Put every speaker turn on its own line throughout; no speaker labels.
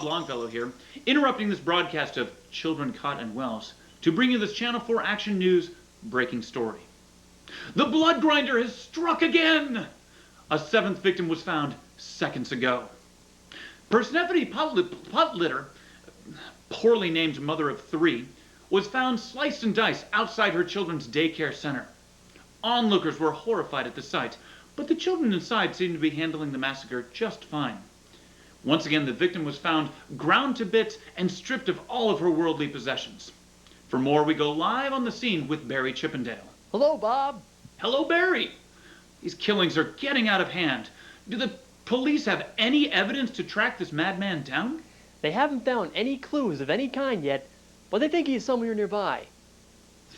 Bob Longfellow here, interrupting this broadcast of Children Caught in Wells to bring you this Channel 4 Action News breaking story. The blood grinder has struck again! A seventh victim was found seconds ago. Persephone Potlitter, poorly named mother of three, was found sliced and diced outside her children's daycare center. Onlookers were horrified at the sight, but the children inside seemed to be handling the massacre just fine. Once again, the victim was found ground to bits and stripped of all of her worldly possessions. For more, we go live on the scene with Barry Chippendale.
Hello, Bob.
Hello, Barry. These killings are getting out of hand. Do the police have any evidence to track this madman down?
They haven't found any clues of any kind yet, but they think he's somewhere nearby.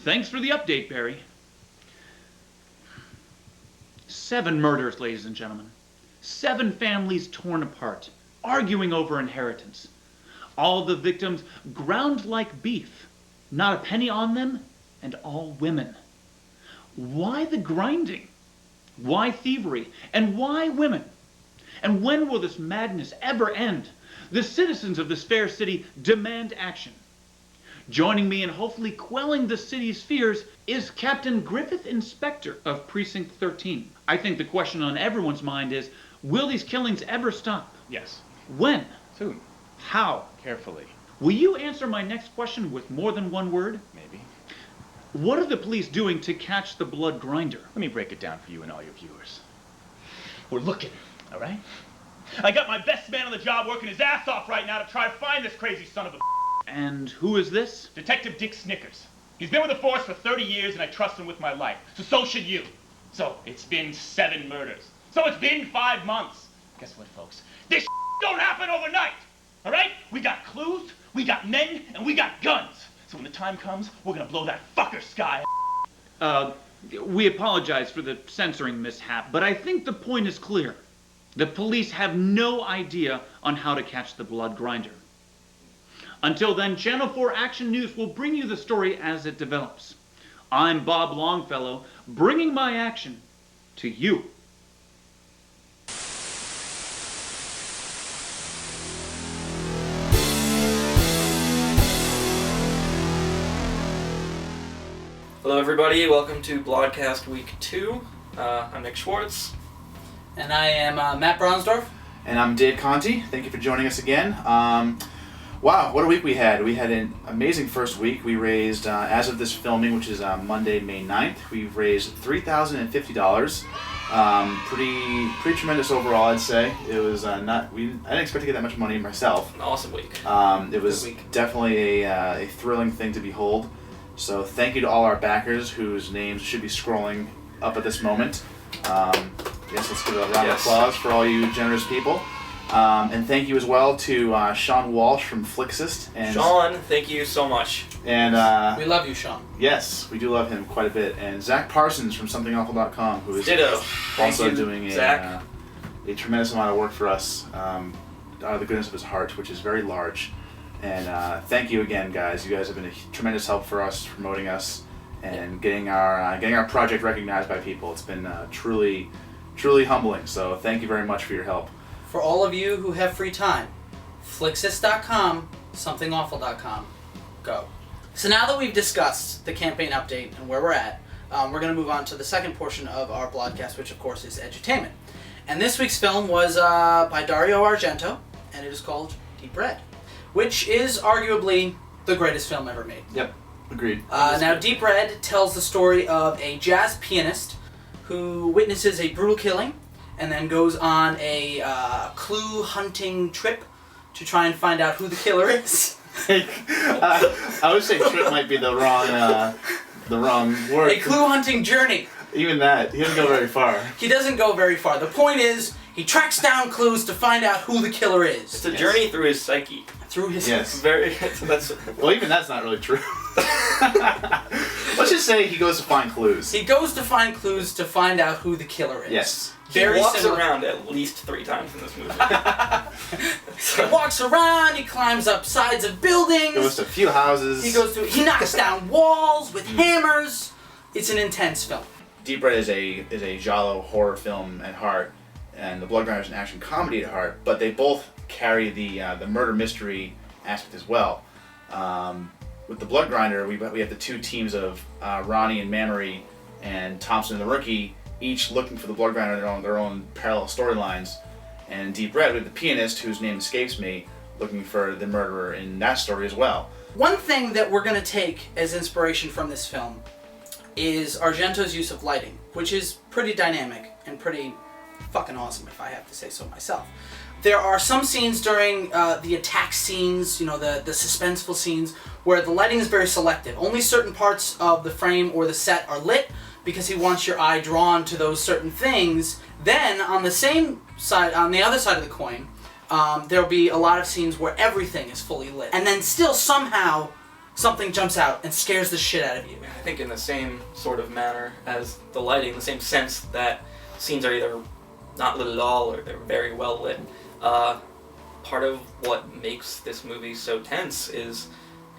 Thanks for the update, Barry. 7 murders, ladies and gentlemen. 7 families torn apart, arguing over inheritance. All the victims ground like beef, not a penny on them, and all women. Why the grinding? Why thievery? And why women? And when will this madness ever end? The citizens of this fair city demand action. Joining me in hopefully quelling the city's fears is Captain Griffith Inspector of Precinct 13. I think the question on everyone's mind is, will these killings ever stop?
Yes.
When?
Soon.
How?
Carefully.
Will you answer my next question with more than one word?
Maybe.
What are the police doing to catch the blood grinder?
Let me break it down for you and all your viewers. We're looking, all right? I got my best man on the job working his ass off right now to try to find this crazy son of a...
And who is this?
Detective Dick Snickers. He's been with the force for 30 years and I trust him with my life. So should you. So it's been 7 murders. So it's been 5 months. Guess what, folks? This don't happen overnight. All right? We got clues, we got men, and we got guns. So when the time comes, we're gonna blow that fucker sky.
We apologize for the censoring mishap, but I think the point is clear. The police have no idea on how to catch the blood grinder. Until then, Channel 4 Action News will bring you the story as it develops. I'm Bob Longfellow, bringing my action to you.
Hello everybody, welcome to Blodcast Week 2. I'm Nick Schwartz.
And I am Matt Bronsdorf.
And I'm Dave Conti. Thank you for joining us again. Wow, what a week we had. We had an amazing first week. We raised, as of this filming, which is Monday, May 9th, we've raised $3,050. Pretty tremendous overall, I'd say. It was I didn't expect to get that much money myself.
An awesome week.
It was definitely a thrilling thing to behold. So thank you to all our backers whose names should be scrolling up at this moment. Yes, let's give a round of applause for all you generous people. And thank you as well to Sean Walsh from Flixist. And
Sean, thank you so much.
And
we love you, Sean.
Yes, we do love him quite a bit. And Zach Parsons from SomethingAwful.com, who is also doing a tremendous amount of work for us out of the goodness of his heart, which is very large. And thank you again, guys. You guys have been a tremendous help for us, promoting us, and getting our project recognized by people. It's been truly humbling. So thank you very much for your help.
For all of you who have free time, Flixist.com, SomethingAwful.com. Go. So now that we've discussed the campaign update and where we're at, we're going to move on to the second portion of our broadcast, which of course is edutainment. And this week's film was by Dario Argento, and it is called Deep Red, which is arguably the greatest film ever made.
Yep, agreed.
Now, Deep Red tells the story of a jazz pianist who witnesses a brutal killing and then goes on a clue-hunting trip to try and find out who the killer is.
I would say trip might be the wrong word.
A clue-hunting journey.
Even that, he doesn't go very far.
He doesn't go very far. The point is, he tracks down clues to find out who the killer is.
It's a journey through his psyche.
Through his
Well, even that's not really true. Let's just say he goes to find clues.
He goes to find clues to find out who the killer is.
Yes.
He walks around at least 3 times in this movie.
He walks around, he climbs up sides of buildings.
Goes to a few houses.
He knocks down walls with hammers. It's an intense film.
Deep Red is a giallo horror film at heart, and The Blood Grinder is an action comedy at heart, but they both carry the murder mystery aspect as well. With the Blood Grinder, we have the two teams of Ronnie and Mamory and Thompson and the Rookie, each looking for the Blood Grinder in their own parallel storylines. And in Deep Red, we have the pianist, whose name escapes me, looking for the murderer in that story as well.
One thing that we're going to take as inspiration from this film is Argento's use of lighting, which is pretty dynamic and pretty fucking awesome, if I have to say so myself. There are some scenes during the attack scenes, you know, the suspenseful scenes, where the lighting is very selective. Only certain parts of the frame or the set are lit because he wants your eye drawn to those certain things. Then, on the same side, on the other side of the coin, there'll be a lot of scenes where everything is fully lit. And then still somehow something jumps out and scares the shit out of you.
I think in the same sort of manner as the lighting, the same sense that scenes are either not lit at all or they're very well lit. Part of what makes this movie so tense is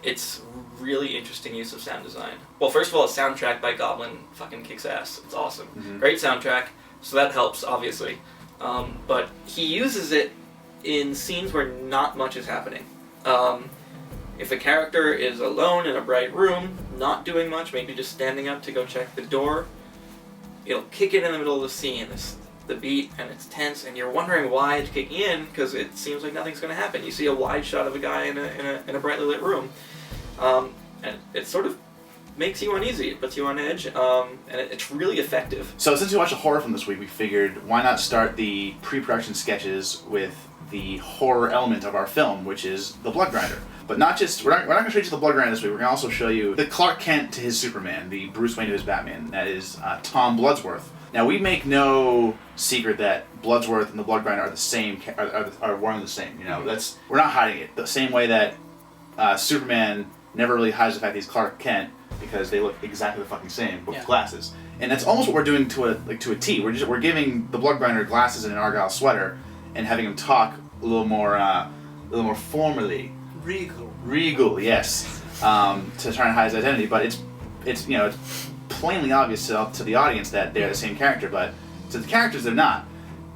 its really interesting use of sound design. Well, first of all, the soundtrack by Goblin fucking kicks ass. It's awesome. Mm-hmm. Great soundtrack, so that helps, obviously. But he uses it in scenes where not much is happening. If a character is alone in a bright room, not doing much, maybe just standing up to go check the door, it'll kick it in the middle of the scene, the beat, and it's tense, and you're wondering why it's kicking in, because it seems like nothing's going to happen. You see a wide shot of a guy in a brightly lit room, and it sort of makes you uneasy. It puts you on edge, and it's really effective.
So since we watched a horror film this week, we figured why not start the pre-production sketches with the horror element of our film, which is the Blood Grinder. But not just, we're not going to show you the Blood Grinder this week, we're going to also show you the Clark Kent to his Superman, the Bruce Wayne to his Batman, that is Tom Bloodsworth. Now, we make no secret that Bloodsworth and the Blood Grinder are the same, are one and the same, you know, we're not hiding it. The same way that Superman never really hides the fact that he's Clark Kent, because they look exactly the fucking same, but with glasses. And that's almost what we're doing to a T. We're giving the Blood Grinder glasses and an Argyle sweater, and having him talk a little more formally. Regal, yes. To try and hide his identity, but it's you know, it's plainly obvious to the audience that they're the same character, but to the characters they're not.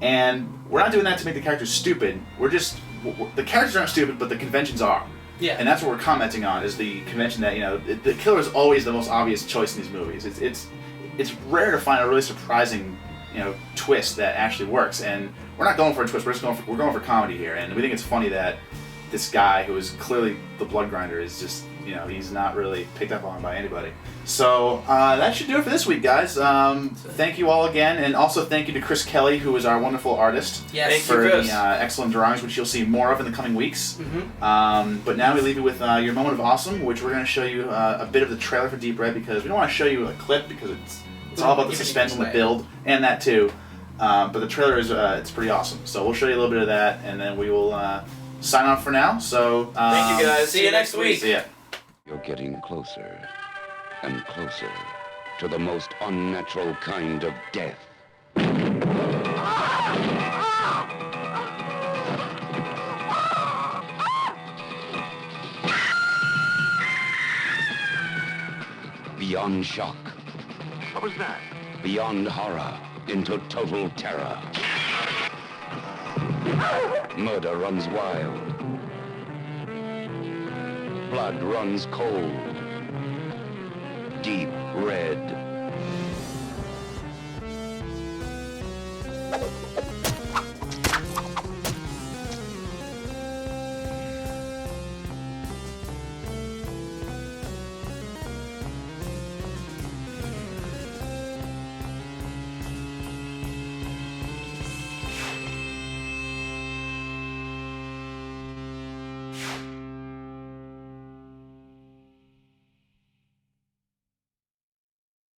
And we're not doing that to make the characters stupid. The characters aren't stupid, but the conventions are.
Yeah.
And that's what we're commenting on, is the convention that, you know, the killer is always the most obvious choice in these movies. It's rare to find a really surprising, you know, twist that actually works. And we're not going for a twist. We're going for comedy here. And we think it's funny that this guy, who is clearly the Blood Grinder, is just, you know, he's not really picked up on by anybody. So that should do it for this week, guys. Thank you all again, and also thank you to Chris Kelly, who is our wonderful artist, for the excellent drawings, which you'll see more of in the coming weeks. Mm-hmm. But now we leave you with your moment of awesome, which we're going to show you a bit of the trailer for Deep Red, because we don't want to show you a clip, because it's all about the suspense and the build, and that too. But the trailer is it's pretty awesome. So we'll show you a little bit of that, and then we will sign off for now. So
thank you guys.
See you next week.
See ya.
You're getting closer and closer to the most unnatural kind of death. Beyond shock.
What was that?
Beyond horror into total terror. Murder runs wild. Blood runs cold. Deep red.